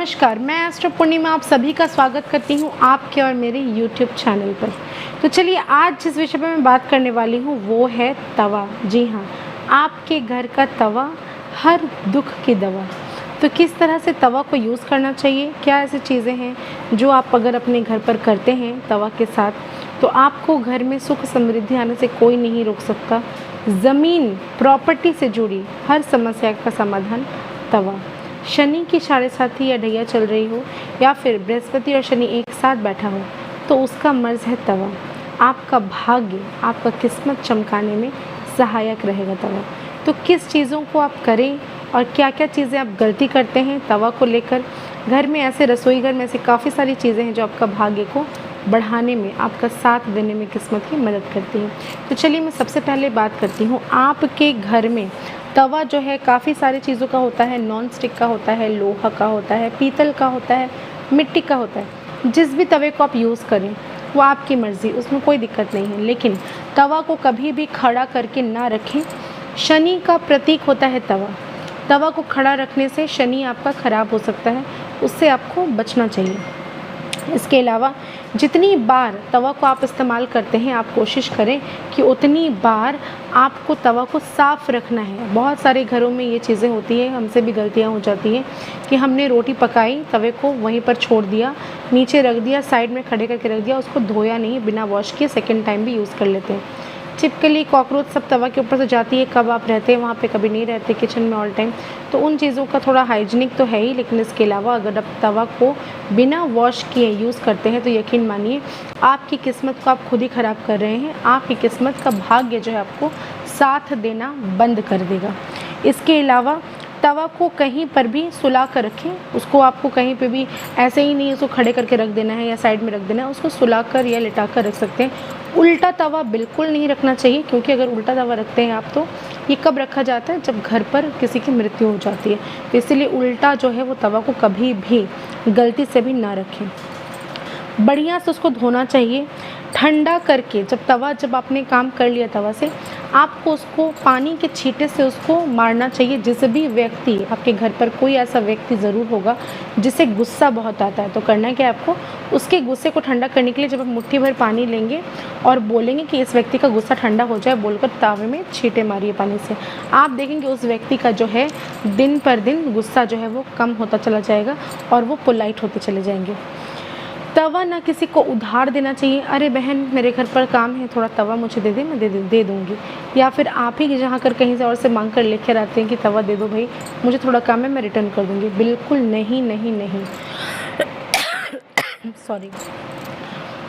नमस्कार, मैं एस्ट्रो पूर्णिमा आप सभी का स्वागत करती हूं आपके और मेरे YouTube चैनल पर। तो चलिए आज जिस विषय पर मैं बात करने वाली हूं वो है तवा। जी हाँ, आपके घर का तवा हर दुख की दवा। तो किस तरह से तवा को यूज़ करना चाहिए, क्या ऐसी चीज़ें हैं जो आप अगर अपने घर पर करते हैं तवा के साथ तो आपको घर में सुख समृद्धि आने से कोई नहीं रोक सकता। ज़मीन प्रॉपर्टी से जुड़ी हर समस्या का समाधान तवा। शनि की 7.5 या ढैया चल रही हो या फिर बृहस्पति और शनि एक साथ बैठा हो तो उसका मर्ज है तवा। आपका भाग्य, आपका किस्मत चमकाने में सहायक रहेगा तवा। तो किस चीज़ों को आप करें और क्या क्या चीज़ें आप गलती करते हैं तवा को लेकर। घर में ऐसे रसोई घर में ऐसी काफ़ी सारी चीज़ें हैं जो आपका भाग्य को बढ़ाने में, आपका साथ देने में किस्मत की मदद करती हैं। तो चलिए मैं सबसे पहले बात करती हूँ आपके घर में तवा जो है काफ़ी सारी चीज़ों का होता है। नॉन स्टिक का होता है, लोहा का होता है, पीतल का होता है, मिट्टी का होता है। जिस भी तवे को आप यूज़ करें वो आपकी मर्ज़ी, उसमें कोई दिक्कत नहीं है, लेकिन तवा को कभी भी खड़ा करके ना रखें। शनि का प्रतीक होता है तवा। तवा को खड़ा रखने से शनि आपका ख़राब हो सकता है, उससे आपको बचना चाहिए। इसके अलावा जितनी बार तवा को आप इस्तेमाल करते हैं आप कोशिश करें कि उतनी बार आपको तवा को साफ़ रखना है। बहुत सारे घरों में ये चीज़ें होती है, हमसे भी गलतियाँ हो जाती हैं कि हमने रोटी पकाई, तवे को वहीं पर छोड़ दिया, नीचे रख दिया, साइड में खड़े करके रख दिया, उसको धोया नहीं, बिना वॉश किए सेकेंड टाइम भी यूज़ कर लेते हैं। छिपकली, कॉकरोच सब तवा के ऊपर से जाती है। कब आप रहते हैं वहाँ पे, कभी नहीं रहते किचन में ऑल टाइम, तो उन चीज़ों का थोड़ा हाइजीनिक तो है ही, लेकिन इसके अलावा अगर आप तवा को बिना वॉश किए यूज़ करते हैं तो यकीन मानिए आपकी किस्मत को आप खुद ही ख़राब कर रहे हैं। आपकी किस्मत का भाग्य जो है आपको साथ देना बंद कर देगा। इसके अलावा तवा को कहीं पर भी सुला कर रखें। उसको आपको कहीं पे भी ऐसे ही नहीं उसको खड़े करके रख देना है या साइड में रख देना है, उसको सुला कर या लिटा कर रख सकते हैं। उल्टा तवा बिल्कुल नहीं रखना चाहिए, क्योंकि अगर उल्टा तवा रखते हैं आप तो ये कब रखा जाता है, जब घर पर किसी की मृत्यु हो जाती है। तो इसीलिए उल्टा जो है वो तवा को कभी भी गलती से भी ना रखें। बढ़िया से उसको धोना चाहिए ठंडा करके। जब आपने काम कर लिया तवा से, आपको उसको पानी के छींटे से उसको मारना चाहिए। जिस भी व्यक्ति, आपके घर पर कोई ऐसा व्यक्ति ज़रूर होगा जिसे गुस्सा बहुत आता है, तो करना क्या है आपको, उसके गुस्से को ठंडा करने के लिए जब आप मुट्ठी भर पानी लेंगे और बोलेंगे कि इस व्यक्ति का गुस्सा ठंडा हो जाए, बोलकर तावे में छींटे मारिए पानी से, आप देखेंगे उस व्यक्ति का जो है दिन पर दिन गुस्सा जो है वो कम होता चला जाएगा और वो पोलाइट होते चले जाएंगे। तवा ना किसी को उधार देना चाहिए। अरे बहन मेरे घर पर काम है, थोड़ा तवा मुझे दे दे, मैं दे दूँगी। या फिर आप ही जहाँ कर कहीं से और से मांग कर लेकर आते हैं कि तवा दे दो भाई, मुझे थोड़ा काम है, मैं रिटर्न कर दूँगी। बिल्कुल नहीं नहीं नहीं सॉरी,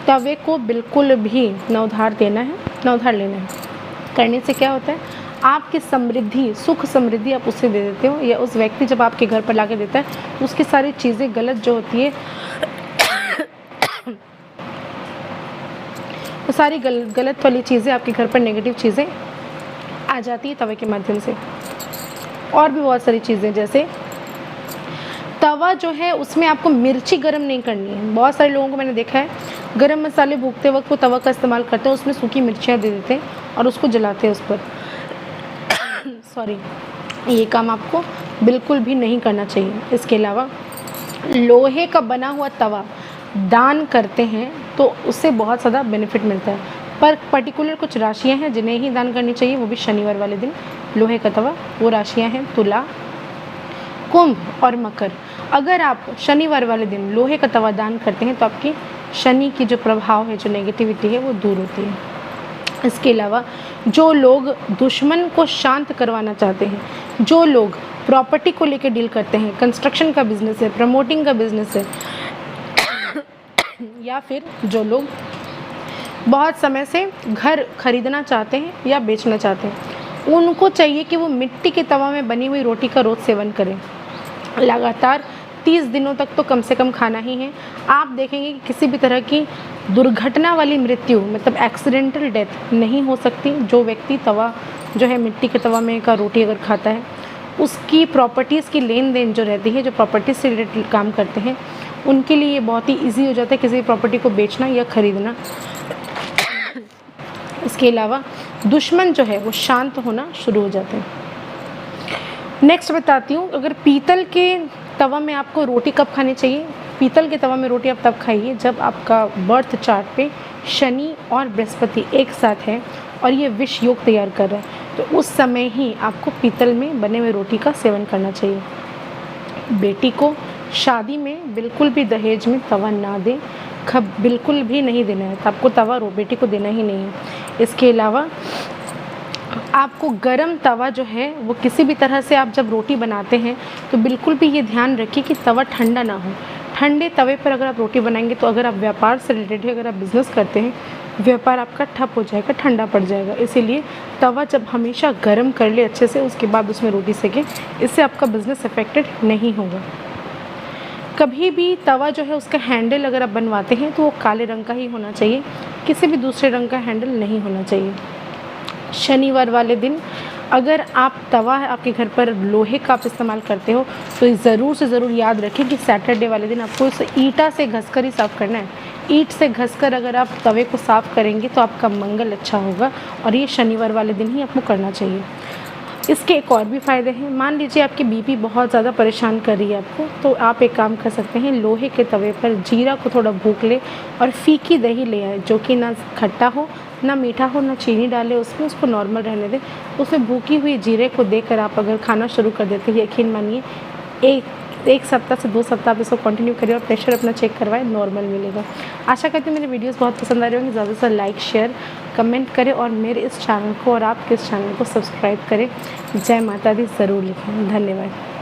तवे को बिल्कुल भी ना उधार देना है ना उधार लेना है। करने से क्या होता है, आपकी समृद्धि, सुख समृद्धि आप उसे दे देते हो, या उस व्यक्ति जब आपके घर पर ला के देता है तो उसकी सारी चीज़ें गलत जो होती है तो सारी गलत वाली चीज़ें, आपके घर पर नेगेटिव चीज़ें आ जाती है तवे के माध्यम से। और भी बहुत सारी चीज़ें, जैसे तवा जो है उसमें आपको मिर्ची गरम नहीं करनी है। बहुत सारे लोगों को मैंने देखा है गरम मसाले भूनते वक्त वो तवा का इस्तेमाल करते हैं, उसमें सूखी मिर्चियाँ दे देते हैं और उसको जलाते हैं उस पर सॉरी, ये काम आपको बिल्कुल भी नहीं करना चाहिए। इसके अलावा लोहे का बना हुआ तवा दान करते हैं तो उससे बहुत ज़्यादा बेनिफिट मिलता है, पर पर्टिकुलर कुछ राशियां हैं जिन्हें ही दान करनी चाहिए, वो भी शनिवार वाले दिन लोहे का तवा। वो राशियां हैं तुला, कुंभ और मकर। अगर आप शनिवार वाले दिन लोहे का तवा दान करते हैं तो आपकी शनि की जो प्रभाव है, जो नेगेटिविटी है, वो दूर होती है। इसके अलावा जो लोग दुश्मन को शांत करवाना चाहते हैं, जो लोग प्रॉपर्टी को लेकर डील करते हैं, कंस्ट्रक्शन का बिजनेस है, प्रमोटिंग का बिजनेस है, या फिर जो लोग बहुत समय से घर खरीदना चाहते हैं या बेचना चाहते हैं, उनको चाहिए कि वो मिट्टी के तवा में बनी हुई रोटी का रोज़ सेवन करें। लगातार 30 दिनों तक तो कम से कम खाना ही है। आप देखेंगे कि किसी भी तरह की दुर्घटना वाली मृत्यु, मतलब एक्सीडेंटल डेथ नहीं हो सकती। जो व्यक्ति तवा जो है मिट्टी के तवा में का रोटी अगर खाता है, उसकी प्रॉपर्टीज़ की लेन देन जो रहती है, जो प्रॉपर्टीज़ से रिलेटेड काम करते हैं, उनके लिए ये बहुत ही ईजी हो जाता है किसी प्रॉपर्टी को बेचना या ख़रीदना। इसके अलावा दुश्मन जो है वो शांत होना शुरू हो जाते हैं। नेक्स्ट बताती हूँ, अगर पीतल के तवा में आपको रोटी कब खानी चाहिए? पीतल के तवा में रोटी आप तब खाइए जब आपका बर्थ चार्ट पे शनि और बृहस्पति एक साथ है और ये विष योग तैयार कर रहा है, तो उस समय ही आपको पीतल में बने हुए रोटी का सेवन करना चाहिए। बेटी को शादी में बिल्कुल भी दहेज में तवा ना दें, बिल्कुल भी नहीं देना है, तो आपको तवा बेटी को देना ही नहीं है। इसके अलावा आपको गरम तवा जो है वो किसी भी तरह से आप जब रोटी बनाते हैं तो बिल्कुल भी ये ध्यान रखिए कि तवा ठंडा ना हो। ठंडे तवे पर अगर आप रोटी बनाएंगे तो अगर आप व्यापार से रिलेटेड है, अगर आप बिज़नेस करते हैं, व्यापार आपका ठप हो जाएगा, ठंडा पड़ जाएगा। इसीलिए तवा जब हमेशा गर्म कर ले अच्छे से, उसके बाद उसमें रोटी सेकें, इससे आपका बिज़नेस अफेक्टेड नहीं होगा। कभी भी तवा जो है उसका हैंडल अगर आप बनवाते हैं तो वो काले रंग का ही होना चाहिए, किसी भी दूसरे रंग का हैंडल नहीं होना चाहिए। शनिवार वाले दिन अगर आप तवा है आपके घर पर लोहे का आप इस्तेमाल करते हो तो ज़रूर से ज़रूर याद रखें कि सैटरडे वाले दिन आपको इसे ईंटा से घसकर ही साफ़ करना है। ईंट से घसकर अगर आप तवे को साफ़ करेंगे तो आपका मंगल अच्छा होगा और ये शनिवार वाले दिन ही आपको करना चाहिए। इसके एक और भी फ़ायदे हैं। मान लीजिए आपकी बीपी बहुत ज़्यादा परेशान कर रही है आपको, तो आप एक काम कर सकते हैं, लोहे के तवे पर जीरा को थोड़ा भूक ले और फीकी दही ले आए, जो कि ना खट्टा हो, ना मीठा हो, ना चीनी डाले उसमें, उसको नॉर्मल रहने दें। उसमें भूकी हुई जीरे को देकर आप अगर खाना शुरू कर देते हैं, यकीन मानिए एक सप्ताह से 2 सप्ताह आप इसको कंटिन्यू करिए और प्रेशर अपना चेक करवाएं, नॉर्मल मिलेगा। आशा करती हूँ मेरे वीडियोस बहुत पसंद आ रहे होंगे। ज़्यादा से लाइक शेयर कमेंट करें और मेरे इस चैनल को और आपके इस चैनल को सब्सक्राइब करें। जय माता दी ज़रूर लिखें। धन्यवाद।